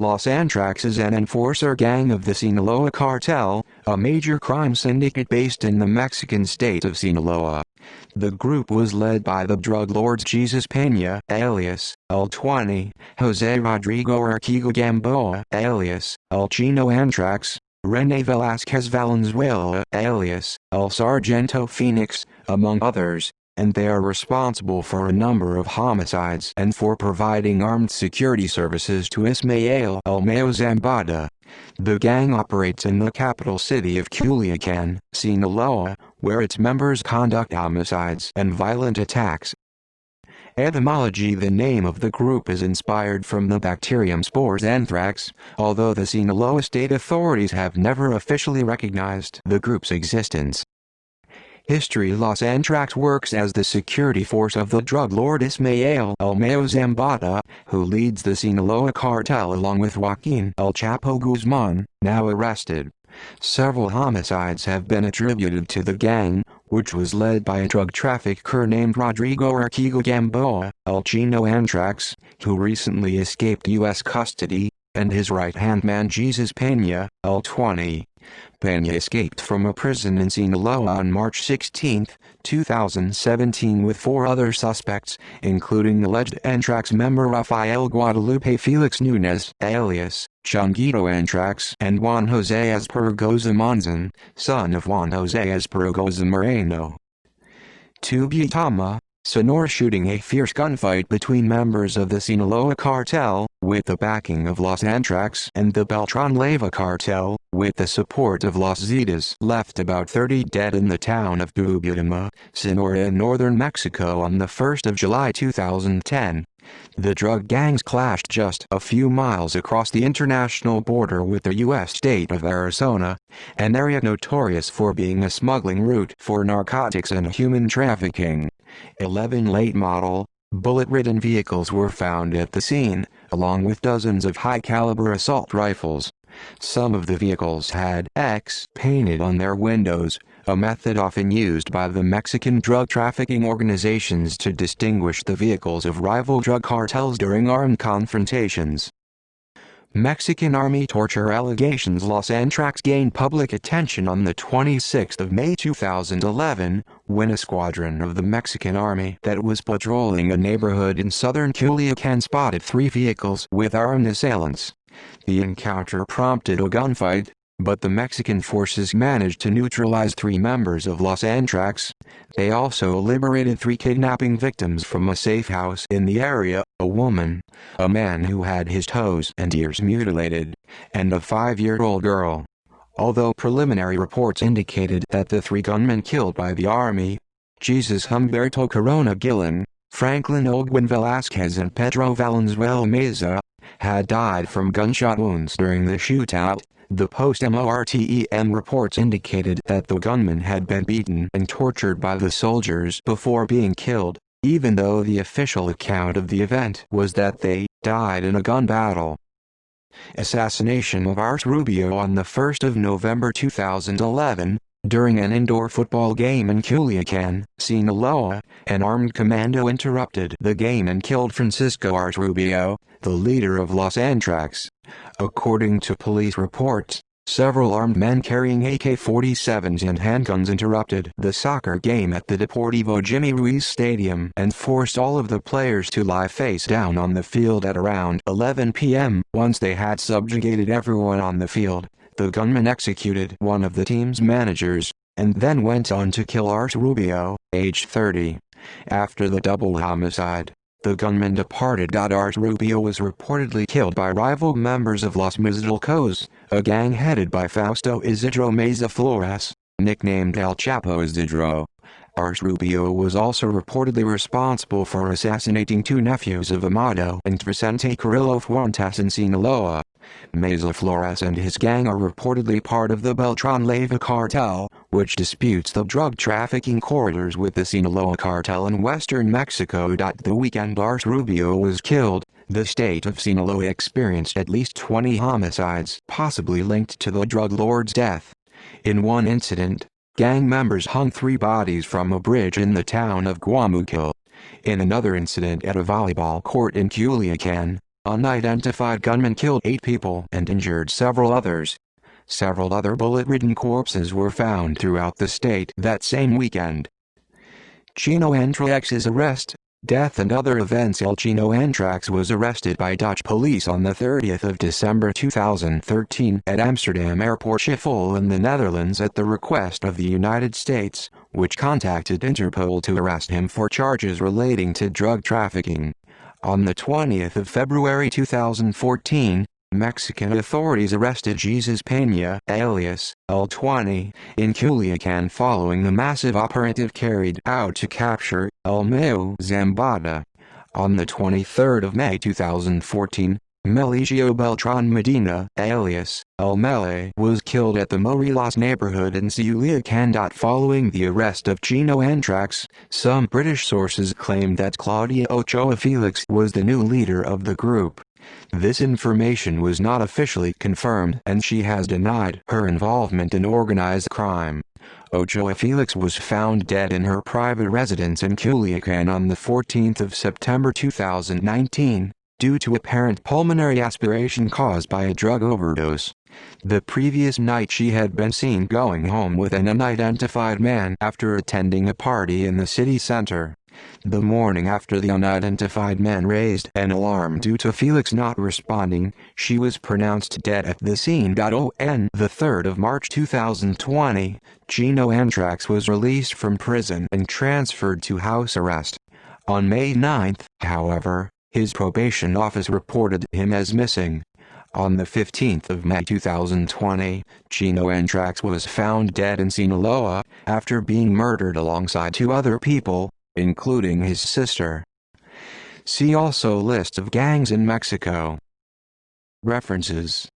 Los Ántrax is an enforcer gang of the Sinaloa cartel, a major crime syndicate based in the Mexican state of Sinaloa. The group was led by the drug lords Jesus Peña, alias El 20, Jose Rodrigo Urquijo Gamboa, alias El Chino Ántrax, René Velázquez Valenzuela, alias El Sargento Phoenix, among others, and they are responsible for a number of homicides and for providing armed security services to Ismael El Mayo Zambada. The gang operates in the capital city of Culiacan, Sinaloa, where its members conduct homicides and violent attacks. Etymology: the name of the group is inspired from the bacterium spores anthrax, although the Sinaloa state authorities have never officially recognized the group's existence. History: Los Ántrax works as the security force of the drug lord Ismael El Mayo Zambada, who leads the Sinaloa cartel along with Joaquin El Chapo Guzman, now arrested. Several homicides have been attributed to the gang, which was led by a drug trafficker named Rodrigo Urquijo Gamboa, El Chino Ántrax, who recently escaped U.S. custody, and his right-hand man Jesus Peña, El 20. Peña escaped from a prison in Sinaloa on March 16, 2017 with 4 other suspects, including alleged Ántrax member Rafael Guadalupe Felix Nunez, alias Chonguito Ántrax, and Juan Jose Esparragoza Monzon, son of Juan Jose Esparragoza Moreno. Tubutama, Sonora, shooting: a fierce gunfight between members of the Sinaloa cartel, with the backing of Los Ántrax, and the Beltran Leyva cartel, with the support of Los Zetas, left about 30 dead in the town of Tubutama, Sonora in northern Mexico on the 1st of July 2010. The drug gangs clashed just a few miles across the international border with the U.S. state of Arizona, an area notorious for being a smuggling route for narcotics and human trafficking. 11 late-model, bullet-ridden vehicles were found at the scene, along with dozens of high-caliber assault rifles. Some of the vehicles had X painted on their windows, a method often used by the Mexican drug trafficking organizations to distinguish the vehicles of rival drug cartels during armed confrontations. Mexican Army torture allegations: Los Ántrax gained public attention on the 26th of May 2011, when a squadron of the Mexican Army that was patrolling a neighborhood in southern Culiacan spotted 3 vehicles with armed assailants. The encounter prompted a gunfight, but the Mexican forces managed to neutralize 3 members of Los Ántrax. They also liberated 3 kidnapping victims from a safe house in the area, a woman, a man who had his toes and ears mutilated, and a 5-year-old girl. Although preliminary reports indicated that the 3 gunmen killed by the army, Jesus Humberto Corona Gillen, Franklin Olguin Velázquez and Pedro Valenzuela Meza, had died from gunshot wounds during the shootout, the post-mortem reports indicated that the gunmen had been beaten and tortured by the soldiers before being killed, even though the official account of the event was that they died in a gun battle. Assassination of Ars Rubio on the 1st of November 2011, during an indoor football game in Culiacan, Sinaloa, an armed commando interrupted the game and killed Francisco Ars Rubio, the leader of Los Ántrax. According to police reports, several armed men carrying AK-47s and handguns interrupted the soccer game at the Deportivo Jimmy Ruiz Stadium and forced all of the players to lie face down on the field at around 11 p.m. Once they had subjugated everyone on the field, the gunmen executed one of the team's managers, and then went on to kill Ars Rubio, age 30. After the double homicide, the gunmen departed. Ars Rubio was reportedly killed by rival members of Los Mizalcos, a gang headed by Fausto Isidro Meza Flores, nicknamed El Chapo Isidro. Ars Rubio was also reportedly responsible for assassinating 2 nephews of Amado and Vicente Carrillo Fuentes in Sinaloa. Meza Flores and his gang are reportedly part of the Beltran Leyva cartel, which disputes the drug trafficking corridors with the Sinaloa cartel in western Mexico. The weekend Ars Rubio was killed, the state of Sinaloa experienced at least 20 homicides possibly linked to the drug lord's death. In one incident, gang members hung 3 bodies from a bridge in the town of Guamuquil. In another incident at a volleyball court in Culiacan, unidentified gunman killed 8 people and injured several others. Several other bullet-ridden corpses were found throughout the state that same weekend. Chino Ántrax's arrest, death and other events. Chino Ántrax was arrested by Dutch police on the 30th of December 2013 at Amsterdam Airport Schiphol in the Netherlands at the request of the United States, which contacted Interpol to arrest him for charges relating to drug trafficking. On the 20th of February 2014, Mexican authorities arrested Jesus Peña, alias El-20, in Culiacan following the massive operative carried out to capture El Mayo Zambada. On the 23rd of May 2014, Meligio Beltran Medina, alias El Mele, was killed at the Morelos neighborhood in Culiacan. Following the arrest of Chino Ántrax, some British sources claimed that Claudia Ochoa Felix was the new leader of the group. This information was not officially confirmed, and she has denied her involvement in organized crime. Ochoa Felix was found dead in her private residence in Culiacan on the 14th of September 2019, due to apparent pulmonary aspiration caused by a drug overdose. The previous night she had been seen going home with an unidentified man after attending a party in the city center. The morning after the unidentified man raised an alarm due to Felix not responding, she was pronounced dead at the scene. On the 3rd of March 2020, Chino Ántrax was released from prison and transferred to house arrest. On May 9, however, his probation office reported him as missing. On the 15th of May 2020, Chino Ántrax was found dead in Sinaloa, after being murdered alongside 2 other people, including his sister. See also List of gangs in Mexico. References